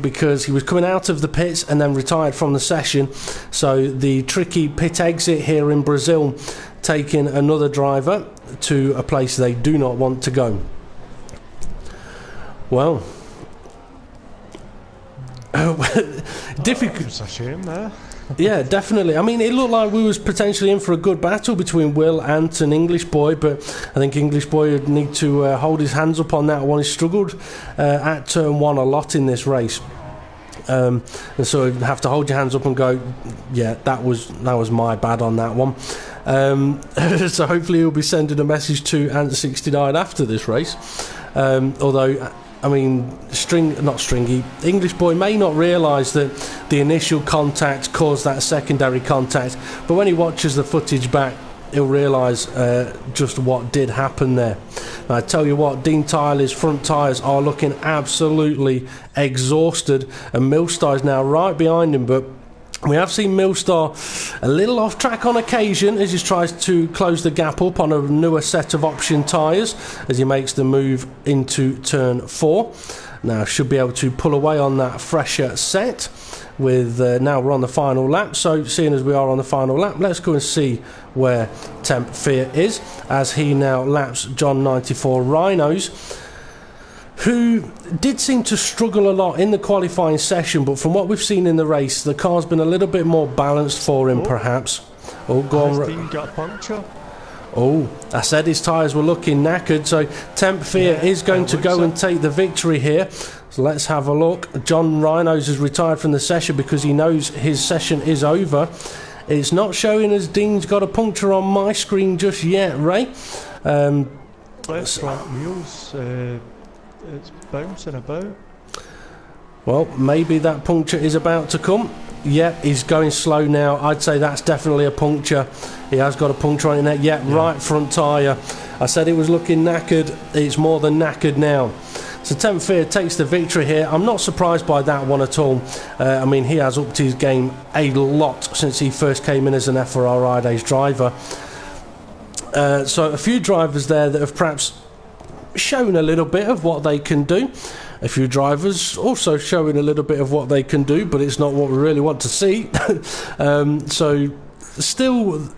because he was coming out of the pits and then retired from the session. So the tricky pit exit here in Brazil, taking another driver to a place they do not want to go. Well, difficult. It's a shame there. Yeah, definitely. I mean, it looked like we was potentially in for a good battle between Will, Ant and English Boy, but I think English Boy would need to hold his hands up on that one. He struggled at turn 1 a lot in this race. And so you have to hold your hands up and go, yeah, that was my bad on that one. So hopefully he'll be sending a message to Ant69 after this race. Although, I mean, English Boy may not realise that the initial contact caused that secondary contact, but when he watches the footage back, he'll realise just what did happen there. And I tell you what, Dean Tyler's front tyres are looking absolutely exhausted, and Millstar is now right behind him, but we have seen Millstar a little off track on occasion as he tries to close the gap up on a newer set of option tyres as he makes the move into turn 4. Now should be able to pull away on that fresher set with now we're on the final lap. So seeing as we are on the final lap, let's go and see where Temp Fear is as he now laps John 94 Rhinos, who did seem to struggle a lot in the qualifying session, but from what we've seen in the race, the car's been a little bit more balanced for him, perhaps. Oh, go on. Has Dean got a puncture? Oh, I said his tyres were looking knackered, so Temp Fear is going to go and take the victory here. So let's have a look. John Rhinos has retired from the session because he knows his session is over. It's not showing as Dean's got a puncture on my screen just yet, Ray. Left front wheels, it's bouncing about. Well, maybe that puncture is about to come. Yeah, he's going slow now. I'd say that's definitely a puncture. He has got a puncture on it now. Yeah, right front tyre. I said it was looking knackered. It's more than knackered now. So Tempfear takes the victory here. I'm not surprised by that one at all. I mean, he has upped his game a lot since he first came in as an FRR-idays driver. So a few drivers there that have perhaps shown a little bit of what they can do. A few drivers also showing a little bit of what they can do, but it's not what we really want to see. So still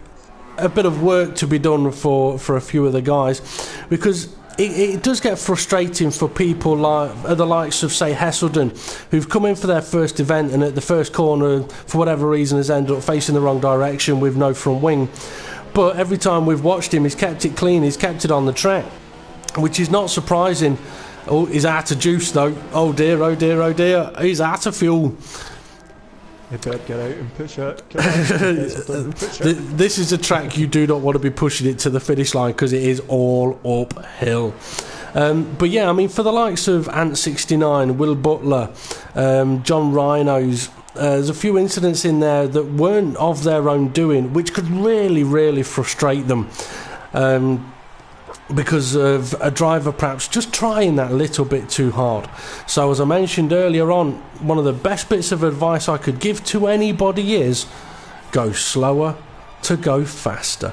a bit of work to be done for a few of the guys, because it does get frustrating for people like the likes of, say, Hesselden, who've come in for their first event and at the first corner, for whatever reason, has ended up facing the wrong direction with no front wing. But every time we've watched him, he's kept it clean, he's kept it on the track, which is not surprising. Oh, he's out of juice though. Oh dear, oh dear, oh dear. He's out of fuel. You better get out and push it. This is a track you do not want to be pushing it to the finish line, because it is all uphill. But yeah, I mean, for the likes of Ant69, Will Butler, John Rhinos, there's a few incidents in there that weren't of their own doing, which could really, really frustrate them. Because of a driver perhaps just trying that little bit too hard. So as I mentioned earlier on, one of the best bits of advice I could give to anybody is go slower to go faster.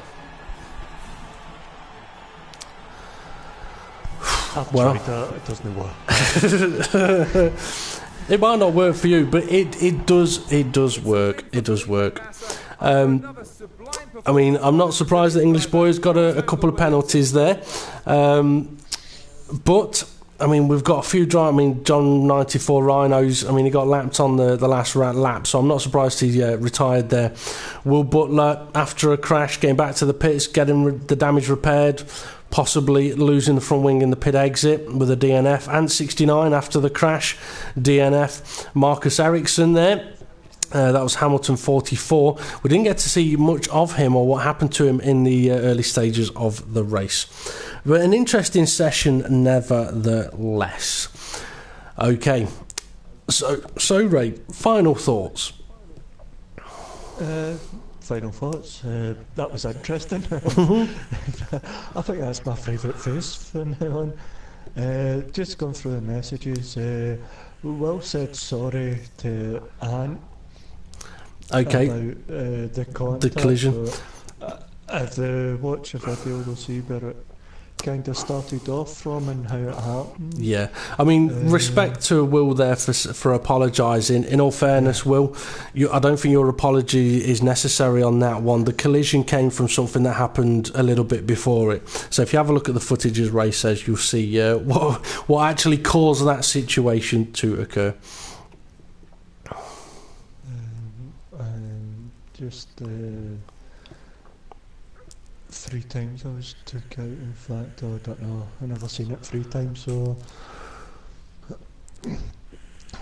I've tried that, it doesn't work. It might not work for you, but it does work. It does work. I mean, I'm not surprised that English Boy has got a couple of penalties there. But, I mean, we've got a few drivers. I mean, John 94 Rhinos, I mean, he got lapped on the last lap, so I'm not surprised he retired there. Will Butler, after a crash, getting back to the pits, getting the damage repaired, possibly losing the front wing in the pit exit with a DNF. And 69 after the crash, DNF. Marcus Ericsson there. That was Hamilton 44. We didn't get to see much of him or what happened to him in the early stages of the race. But an interesting session nevertheless. Okay, so Ray, final thoughts? Final thoughts? That was interesting. I think that's my favourite phase from now on. Just going through the messages. Will said sorry to Ant. Okay. About the contact. The collision. So, if they watch the video, they'll see where it kind of started off from and how it happened. Yeah, I mean, respect to Will there for apologising. In all fairness, Will, I don't think your apology is necessary on that one. The collision came from something that happened a little bit before it. So if you have a look at the footage, as Ray says, you'll see what actually caused that situation to occur. Just 3 times I was took out. In fact, I don't know. I've never seen it 3 times. So,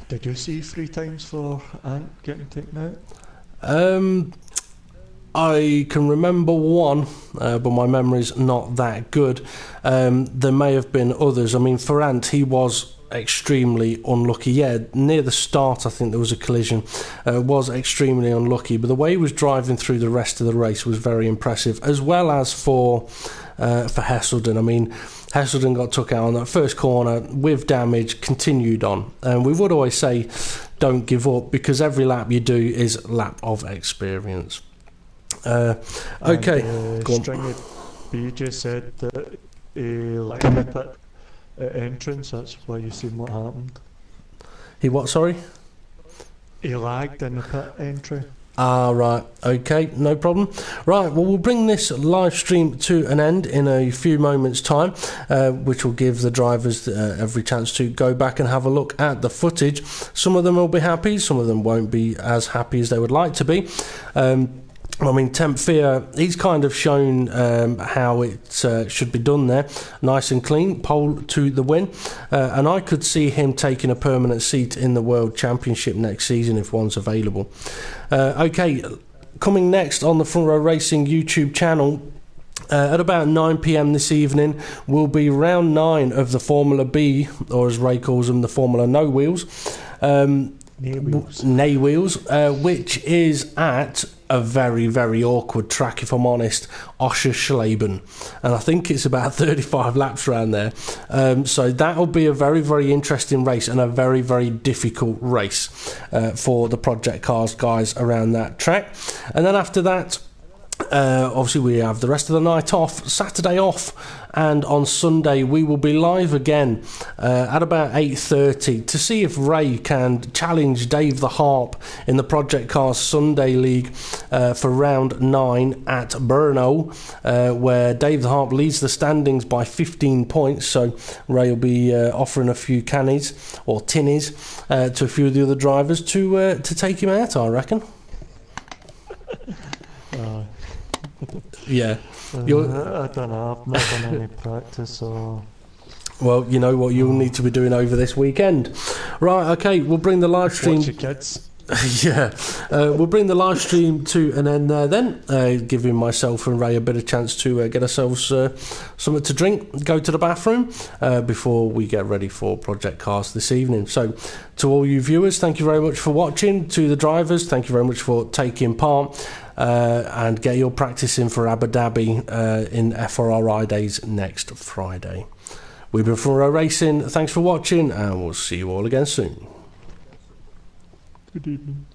did you see 3 times for Ant getting taken out? I can remember one, but my memory's not that good. There may have been others. I mean, for Ant, he was extremely unlucky. Yeah, near the start I think there was a collision. Was extremely unlucky, but the way he was driving through the rest of the race was very impressive, as well as for Hesselden. I mean, Hesselden got took out on that first corner with damage, continued on, and we would always say don't give up, because every lap you do is a lap of experience. Okay, Stringy B just said that he liked the pit entrance, that's why you seen what happened. He what, sorry? He lagged in the pit entry. Ah, right, okay, no problem. Right, well, we'll bring this live stream to an end in a few moments' time, which will give the drivers every chance to go back and have a look at the footage. Some of them will be happy, some of them won't be as happy as they would like to be. I mean, Tempfear, he's kind of shown how it should be done there. Nice and clean, pole to the win. And I could see him taking a permanent seat in the World Championship next season if one's available. Okay, coming next on the Front Row Racing YouTube channel, at about 9 PM this evening will be round 9 of the Formula B, or as Ray calls them, the Formula No Wheels. Nay Wheels, which is at a very, very awkward track, if I'm honest, Oschersleben. And I think it's about 35 laps around there. So that'll be a very, very interesting race and a very, very difficult race for the Project Cars guys around that track. And then after that, obviously we have the rest of the night off, Saturday off, and on Sunday we will be live again at about 8:30 to see if Ray can challenge Dave the Harp in the Project Cars Sunday League for round 9 at Brno, where Dave the Harp leads the standings by 15 points. So Ray will be offering a few cannies or tinnies to a few of the other drivers to take him out, I reckon. Yeah. I don't know, I've not done any practice, so... Well, you know what you'll need to be doing over this weekend. Right, okay, we'll bring the live stream... Watch your kids. Yeah, we'll bring the live stream to an end there then, giving myself and Ray a bit of chance to get ourselves something to drink, go to the bathroom before we get ready for Project Cars this evening. So to all you viewers, thank you very much for watching. To the drivers, thank you very much for taking part, and get your practice in for Abu Dhabi in FRR-idays next Friday. We've been FRR Racing, thanks for watching, and we'll see you all again soon. Good evening.